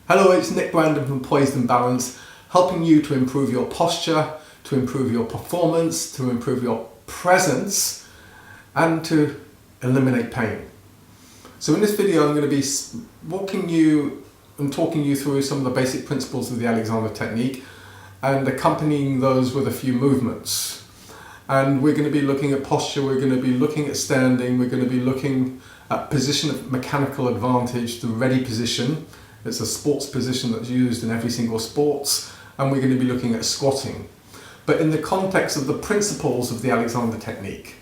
Hello, it's Nick Brandon from Poised and Balance, helping you to improve your posture, to improve your performance, to improve your presence, and to eliminate pain. So in this video I'm going to be walking you and talking you through some of the basic principles of the Alexander technique and accompanying those with a few movements. And we're going to be looking at posture, we're going to be looking at standing, we're going to be looking at position of mechanical advantage, the ready position. It's a sports position that's used in every single sports, and we're going to be looking at squatting, but in the context of the principles of the Alexander technique.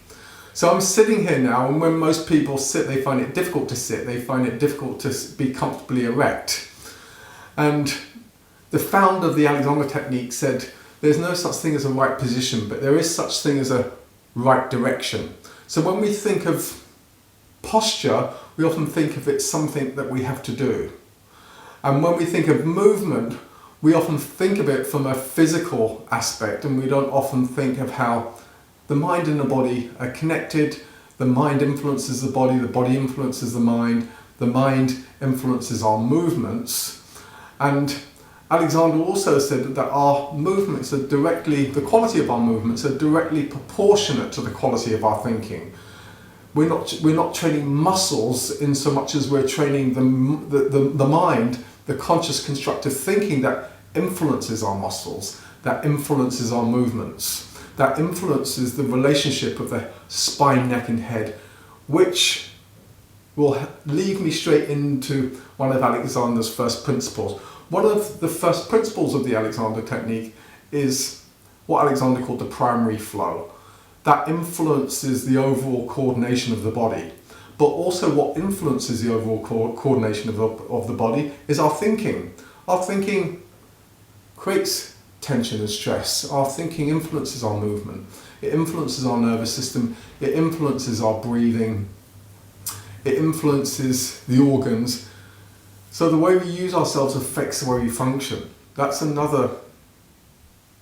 So I'm sitting here now, and when most people sit, they find it difficult to sit, they find it difficult to be comfortably erect. And the founder of the Alexander technique said there's no such thing as a right position, but there is such thing as a right direction. So when we think of posture, we often think of it something that we have to do. And when we think of movement, we often think of it from a physical aspect, and we don't often think of how the mind and the body are connected. The mind influences the body influences the mind influences our movements. And Alexander also said that our movements are the quality of our movements are directly proportionate to the quality of our thinking. We're not training muscles in so much as we're training the mind, the conscious constructive thinking that influences our muscles, that influences our movements, that influences the relationship of the spine, neck and head, which will lead me straight into one of Alexander's first principles. One of the first principles of the Alexander technique is what Alexander called the primary flow. That influences the overall coordination of the body. But also what influences the overall coordination of the body is our thinking. Our thinking creates tension and stress. Our thinking influences our movement. It influences our nervous system. It influences our breathing. It influences the organs. So the way we use ourselves affects the way we function. That's another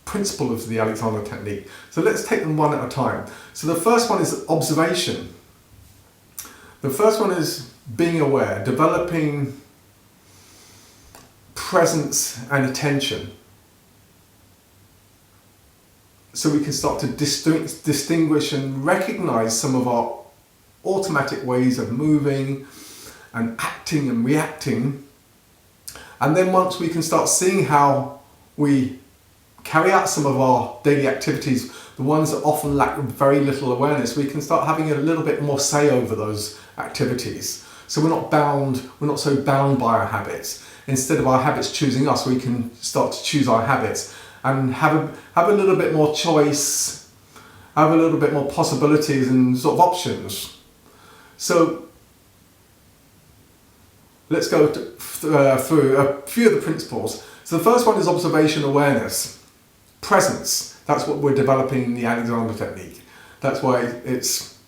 principle of the Alexander technique. So let's take them one at a time. So the first one is observation. The first one is being aware, developing presence and attention. So we can start to distinguish and recognize some of our automatic ways of moving and acting and reacting. And then once we can start seeing how we carry out some of our daily activities, the ones that often lack very little awareness, we can start having a little bit more say over those activities. So we're not so bound by our habits. Instead of our habits choosing us, we can start to choose our habits and have a little bit more choice, have a little bit more possibilities and sort of options. So let's go through a few of the principles. So the first one is observation awareness. Presence, that's what we're developing in the Alexander technique. That's why it's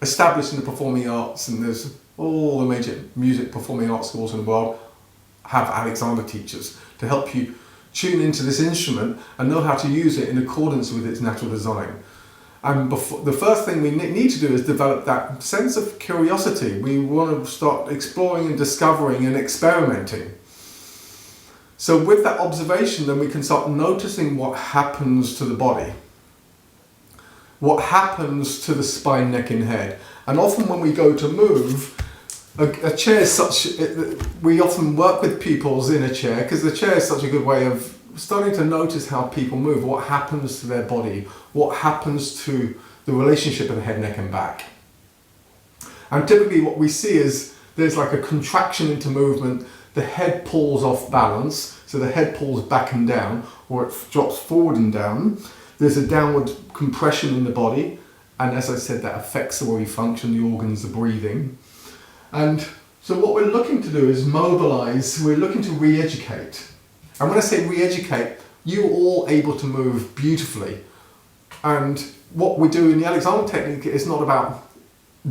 established in the performing arts, and there's all the major music performing arts schools in the world have Alexander teachers to help you tune into this instrument and know how to use it in accordance with its natural design. And the first thing we need to do is develop that sense of curiosity. We want to start exploring and discovering and experimenting. So with that observation, then we can start noticing what happens to the body, what happens to the spine, neck and head. And often when we go to move, a chair is we often work with people in a chair because the chair is such a good way of starting to notice how people move, what happens to their body, what happens to the relationship of the head, neck and back. And typically what we see is there's like a contraction into movement. The head pulls off balance, so the head pulls back and down, or it drops forward and down. There's a downward compression in the body, and as I said, that affects the way we function, the organs, the breathing. And so what we're looking to do is mobilize, we're looking to re-educate. And when I say re-educate, you're all able to move beautifully. And what we do in the Alexander technique is not about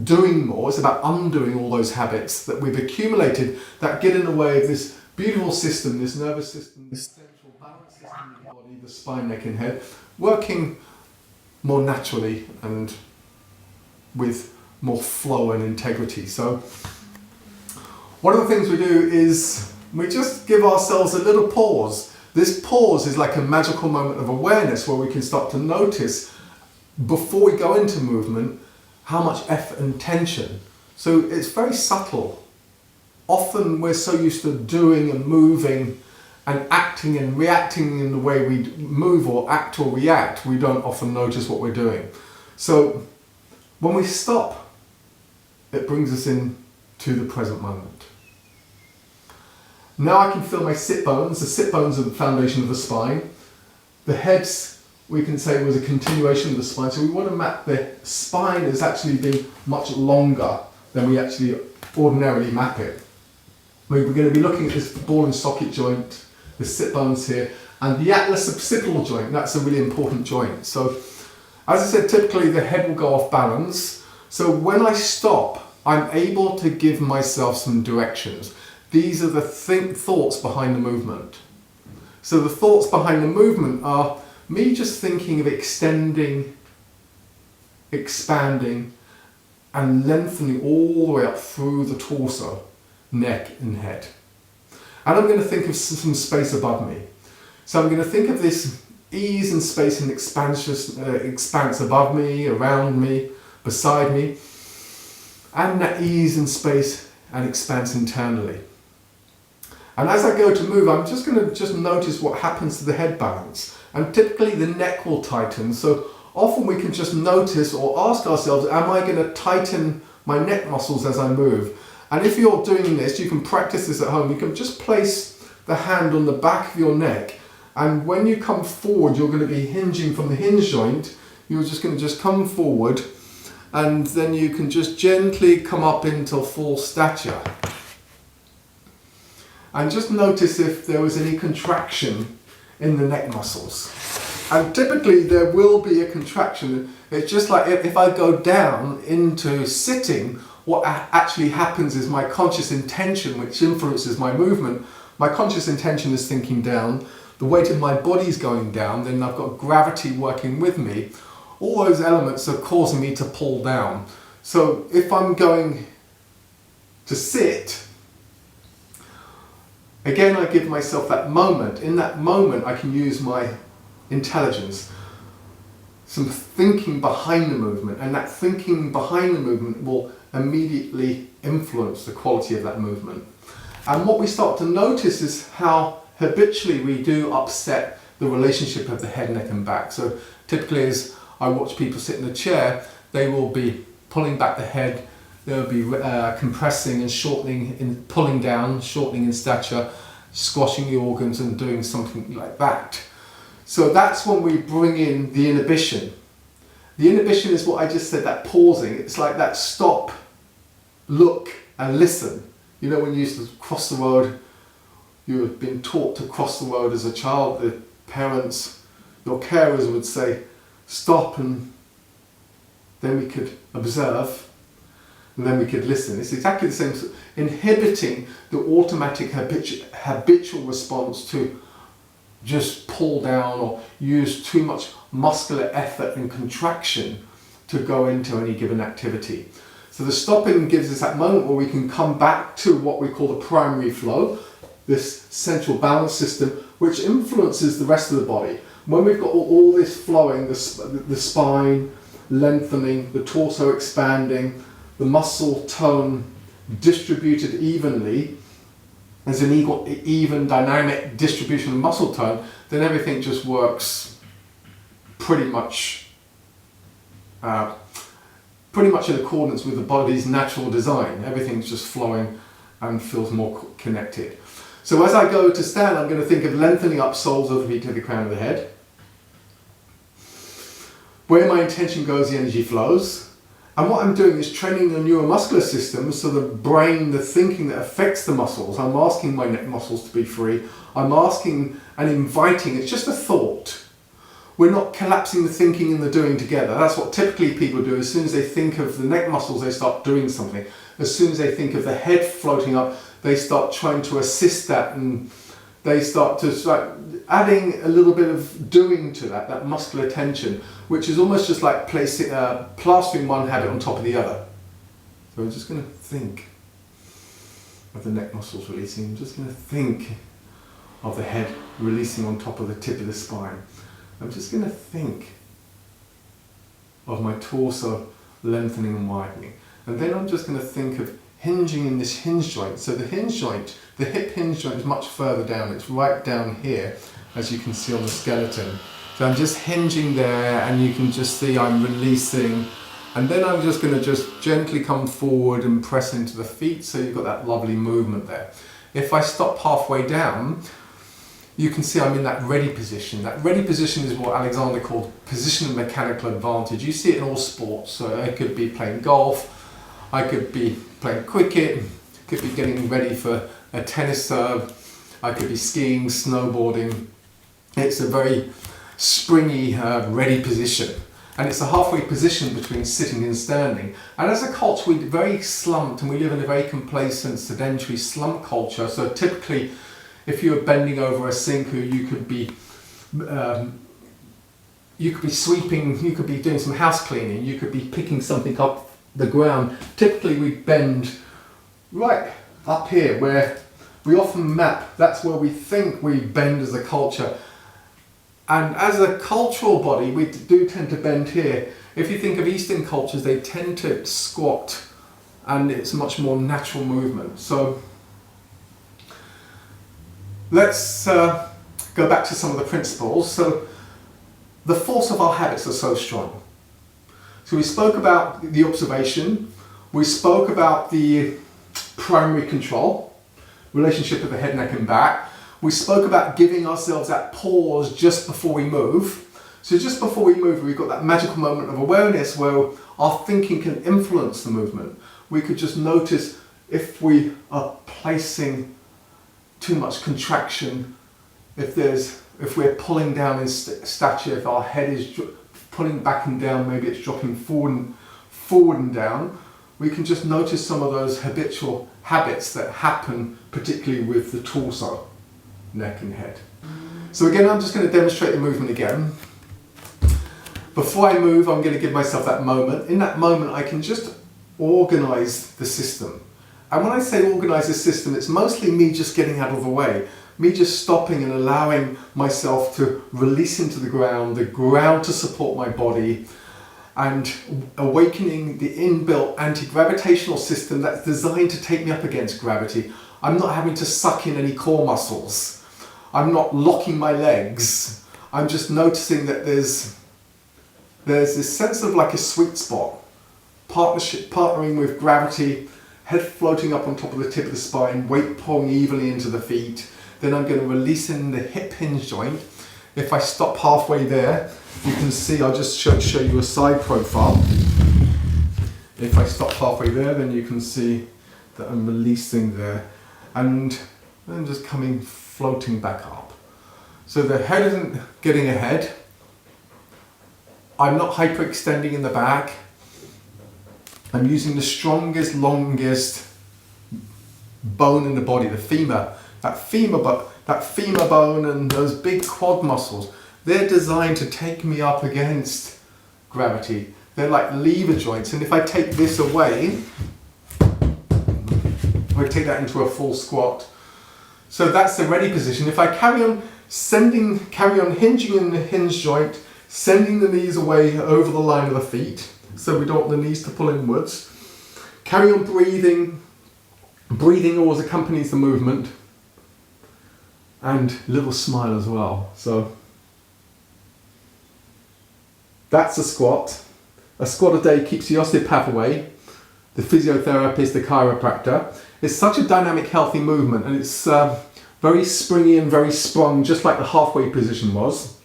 doing more, it's about undoing all those habits that we've accumulated that get in the way of this beautiful system, this nervous system, this central balance system of the body, the spine, neck and head, working more naturally and with more flow and integrity. So one of the things we do is we just give ourselves a little pause. This pause is like a magical moment of awareness where we can start to notice, before we go into movement, how much effort and tension. So it's very subtle. Often we're so used to doing and moving and acting and reacting in the way we move or act or react, we don't often notice what we're doing. So when we stop, it brings us in to the present moment. Now I can feel my sit bones. The sit bones are the foundation of the spine. The heads, we can say, was a continuation of the spine. So we want to map the spine as actually being much longer than we actually ordinarily map it. We're going to be looking at this ball and socket joint, the sit bones here, and the atlas occipital joint. That's a really important joint. So as I said, typically the head will go off balance. So when I stop, I'm able to give myself some directions. These are the thoughts behind the movement. So the thoughts behind the movement are me just thinking of extending, expanding, and lengthening all the way up through the torso, neck and head. And I'm going to think of some space above me. So I'm going to think of this ease and space and expanse above me, around me, beside me, and that ease and space and expanse internally. And as I go to move, I'm just going to notice what happens to the head balance. And typically the neck will tighten. So often we can just notice or ask ourselves, am I going to tighten my neck muscles as I move? And if you're doing this, you can practice this at home. You can just place the hand on the back of your neck. And when you come forward, you're going to be hinging from the hinge joint. You're just going to just come forward. And then you can just gently come up into full stature. And just notice if there was any contraction in the neck muscles. And typically there will be a contraction. It's just like if I go down into sitting, what actually happens is my conscious intention, which influences my movement, my conscious intention is thinking down, the weight of my body is going down, then I've got gravity working with me. All those elements are causing me to pull down. So if I'm going to sit, again, I give myself that moment. In that moment, I can use my intelligence, some thinking behind the movement, and that thinking behind the movement will immediately influence the quality of that movement. And what we start to notice is how habitually we do upset the relationship of the head, neck and back. So typically as I watch people sit in a chair, they will be pulling back the head, they'll be compressing and shortening, pulling down, shortening in stature, squashing the organs and doing something like that. So that's when we bring in the inhibition. The inhibition is what I just said, that pausing. It's like that stop, look and listen. You know, when you used to cross the road, you had been taught to cross the road as a child, the parents, your carers would say, stop, and then we could observe. And then we could listen. It's exactly the same, inhibiting the automatic habitual response to just pull down or use too much muscular effort and contraction to go into any given activity. So the stopping gives us that moment where we can come back to what we call the primary flow, this central balance system, which influences the rest of the body. When we've got all this flowing, the spine lengthening, the torso expanding, the muscle tone distributed evenly, as an even dynamic distribution of muscle tone, then everything just works pretty much in accordance with the body's natural design. Everything's just flowing and feels more connected. So as I go to stand, I'm going to think of lengthening up soles of the feet to the crown of the head. Where my intention goes, the energy flows. And what I'm doing is training the neuromuscular system, so the brain, the thinking that affects the muscles. I'm asking my neck muscles to be free. I'm asking and inviting. It's just a thought. We're not collapsing the thinking and the doing together. That's what typically people do. As soon as they think of the neck muscles, they start doing something. As soon as they think of the head floating up, they start trying to assist that, and they start to start adding a little bit of doing to that muscular tension, which is almost just like plastering one habit on top of the other. So we're just going to think. of the neck muscles releasing. I'm just going to think of the head releasing on top of the tip of the spine. I'm just going to think of my torso lengthening and widening. And then I'm just going to think of hinging in this hinge joint. So the hinge joint, the hip hinge joint is much further down. It's right down here, as you can see on the skeleton. So I'm just hinging there, and you can just see I'm releasing. And then I'm just going to just gently come forward and press into the feet, so you've got that lovely movement there. If I stop halfway down, you can see I'm in that ready position. That ready position is what Alexander called position of mechanical advantage. You see it in all sports. So I could be playing golf, I could be playing cricket, could be getting ready for a tennis serve, I could be skiing, snowboarding. It's a very springy, ready position. And it's a halfway position between sitting and standing. And as a culture, we're very slumped, and we live in a very complacent, sedentary slump culture. So typically, if you were bending over a sink, you could be sweeping, you could be doing some house cleaning, you could be picking something up the ground. Typically we bend right up here, where we often map, that's where we think we bend as a culture. And as a cultural body, we do tend to bend here. If you think of Eastern cultures, they tend to squat, and it's a much more natural movement. So let's go back to some of the principles. So the force of our habits are so strong. So we spoke about the observation, we spoke about the primary control, relationship of the head, neck and back. We spoke about giving ourselves that pause just before we move. So just before we move, we've got that magical moment of awareness where our thinking can influence the movement. We could just notice if we are placing too much contraction, if we're pulling down in stature, if our head is pulling back and down, maybe it's dropping forward and down, we can just notice some of those habitual habits that happen, particularly with the torso, neck and head. So again, I'm just going to demonstrate the movement again. Before I move, I'm going to give myself that moment. In that moment, I can just organize the system. And when I say organize the system, it's mostly me just getting out of the way. Me just stopping and allowing myself to release into the ground to support my body, and awakening the inbuilt anti-gravitational system that's designed to take me up against gravity. I'm not having to suck in any core muscles. I'm not locking my legs. I'm just noticing that there's this sense of like a sweet spot, partnering with gravity, head floating up on top of the tip of the spine, weight pulling evenly into the feet. Then I'm going to release in the hip hinge joint. If I stop halfway there, you can see, I'll just show you a side profile. If I stop halfway there, then you can see that I'm releasing there. And then just floating back up. So the head isn't getting ahead. I'm not hyperextending in the back. I'm using the strongest, longest bone in the body, the femur. That femur bone and those big quad muscles, they're designed to take me up against gravity. They're like lever joints, and if I take this away, I take that into a full squat. So that's the ready position. If I carry on hinging in the hinge joint, sending the knees away over the line of the feet, so we don't want the knees to pull inwards. Carry on breathing. Breathing always accompanies the movement. And little smile as well. So that's a squat. A squat a day keeps the osteopath away, the physiotherapist, the chiropractor. It's such a dynamic, healthy movement, and it's very springy and very sprung, just like the halfway position was.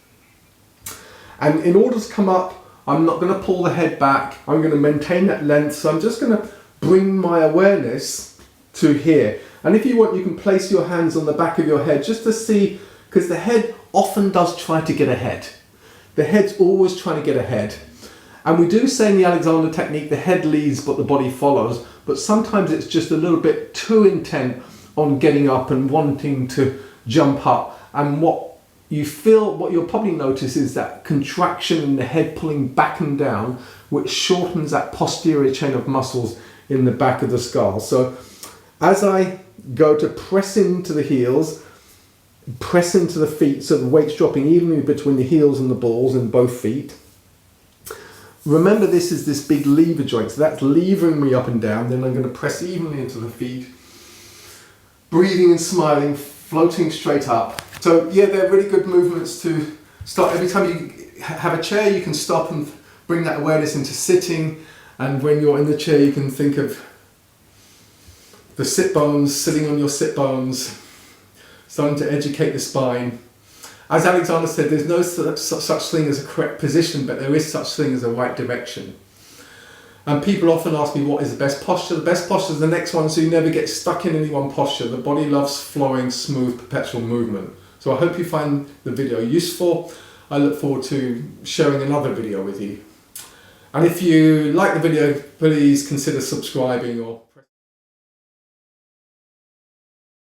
And in order to come up, I'm not going to pull the head back. I'm going to maintain that length. So I'm just going to bring my awareness to here. And if you want, you can place your hands on the back of your head just to see, because the head often does try to get ahead. The head's always trying to get ahead. And we do say in the Alexander technique, the head leads but the body follows. But sometimes it's just a little bit too intent on getting up and wanting to jump up. And what you'll probably notice is that contraction in the head pulling back and down, which shortens that posterior chain of muscles in the back of the skull. So as I go to press into the heels, press into the feet so the weight's dropping evenly between the heels and the balls in both feet. Remember, this is this big lever joint, so that's levering me up and down. Then I'm going to press evenly into the feet, breathing and smiling, floating straight up. So yeah, they're really good movements to start. Every time you have a chair, you can stop and bring that awareness into sitting. And when you're in the chair, you can think of the sit bones, sitting on your sit bones, starting to educate the spine. As Alexander said, there's no such thing as a correct position, but there is such thing as a right direction. And people often ask me, what is the best posture? The best posture is the next one, so you never get stuck in any one posture. The body loves flowing, smooth, perpetual movement. So I hope you find the video useful. I look forward to sharing another video with you. And if you like the video, please consider subscribing or